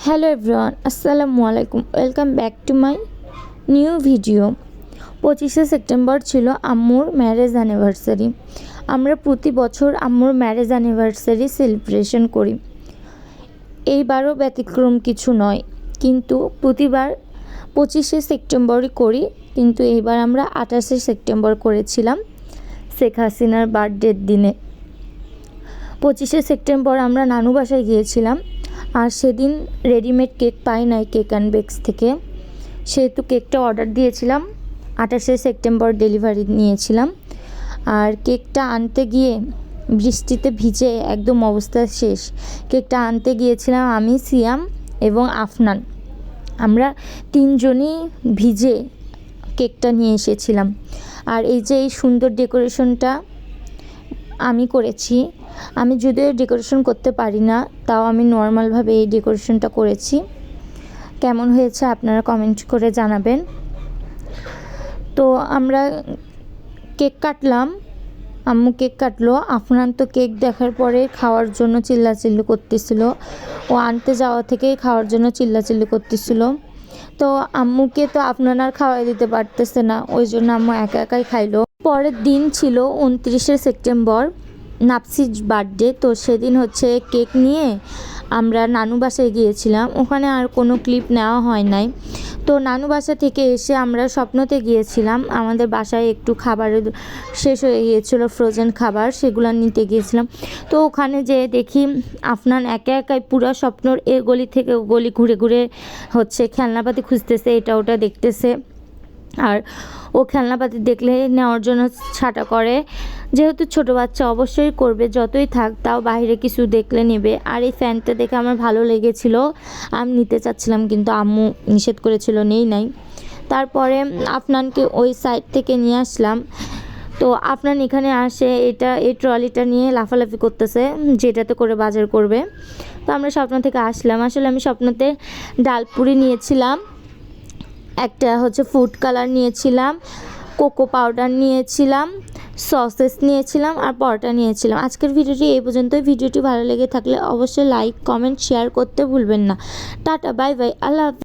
Hello everyone, আসসালামু আলাইকুম। Welcome back to my new video. 25শে সেপ্টেম্বর ছিল আম্মুর ম্যারেজ অ্যানিভার্সারি। আমরা প্রতি বছর আম্মুর ম্যারেজ অ্যানিভার্সারি সেলিব্রেশন করি। এইবারও ব্যতিক্রম কিছু নয়, কিন্তু প্রতিবার 25শে সেপ্টেম্বরই করি, কিন্তু এইবার আমরা 28শে সেপ্টেম্বর করেছিলাম শেখ হাসিনার বার্থডের দিনে। 25শে সেপ্টেম্বর আমরা নানু বাসায় গিয়েছিলাম, আর সেদিন রেডিমেড কেক পাই নাই কেক অ্যান্ড বেকস থেকে, সেহেতু কেকটা অর্ডার দিয়েছিলাম। 28শে সেপ্টেম্বর ডেলিভারি নিয়েছিলাম, আর কেকটা আনতে গিয়ে বৃষ্টিতে ভিজে একদম অবস্থা শেষ। কেকটা আনতে গিয়েছিলাম আমি, সিয়াম এবং আফনান। আমরা তিনজনই ভিজে কেকটা নিয়ে এসেছিলাম। আর এই যে এই সুন্দর ডেকোরেশনটা আমি করেছি। আমি যদিও ডেকোরেশন করতে পারি না, তাও আমি নর্মালভাবে এই ডেকোরেশনটা করেছি। কেমন হয়েছে আপনারা কমেন্ট করে জানাবেন। তো আমরা কেক কাটলাম, আম্মু কেক কাটলো। আফনান তো কেক দেখার পরে খাওয়ার জন্য চিল্লাচিল্লি করতেছিল, ও আনতে যাওয়া থেকেই খাওয়ার জন্য চিল্লাচিল্লি করতেছিল। তো আম্মুকে তো আফনান আর খাওয়াই দিতে পারতেছে না, ওই জন্য আম্মু একা একাই খাইলো। পরের দিন ছিল 29শে সেপ্টেম্বর, নাপসির বার্থডে। তো সেদিন হচ্ছে কেক নিয়ে আমরা নানু বাসায় গিয়েছিলাম। ওখানে আর কোনো ক্লিপ নেওয়া হয় নাই। তো নানু বাসা থেকে এসে আমরা স্বপ্নতে গিয়েছিলাম। আমাদের বাসায় একটু খাবারের শেষ হয়ে গিয়েছিলো, ফ্রোজেন খাবার, সেগুলো নিতে গিয়েছিলাম। তো ওখানে যেয়ে দেখি আফনান একা একাই পুরো স্বপ্নর এ গলি থেকে ও গলি ঘুরে ঘুরে হচ্ছে খেলনাপাতি খুঁজতেছে, এটা ওটা দেখতেছে। আর ও খেলনাপাতি দেখলে নেওয়ার জন্য ছাটা করে। যেহেতু ছোট বাচ্চা অবশ্যই করবে, যতই থাক তাও বাইরে কিছু দেখলে নেবে। আর এই ফ্যানটা দেখে আমার ভালো লেগেছিল, আমি নিতে চাচ্ছিলাম, কিন্তু আম্মু নিষেধ করেছিল, নেই নাই। তারপরে আফনানকে ওই সাইড থেকে নিয়ে আসলাম। তো আফনান এখানে আসে, এই ট্রলিটা নিয়ে লাফালাফি করতেছে, যেটাতে করে বাজার করবে। তো আমরা স্বপ্ন থেকে আসলাম। আসলে আমি স্বপ্নতে ডালপুরি নিয়েছিলাম, একটা হচ্ছে ফুড কালার নিয়েছিলাম, কোকো পাউডার নিয়েছিলাম, সসেস নিয়েছিলাম, আর পরোটা নিয়েছিলাম। আজকের ভিডিওটি এই পর্যন্তই। ভিডিওটি ভালো লেগে থাকলে অবশ্যই লাইক, কমেন্ট, শেয়ার করতে ভুলবেন না। টাটা, বাই বাই, আল্লাহ হাফেজ।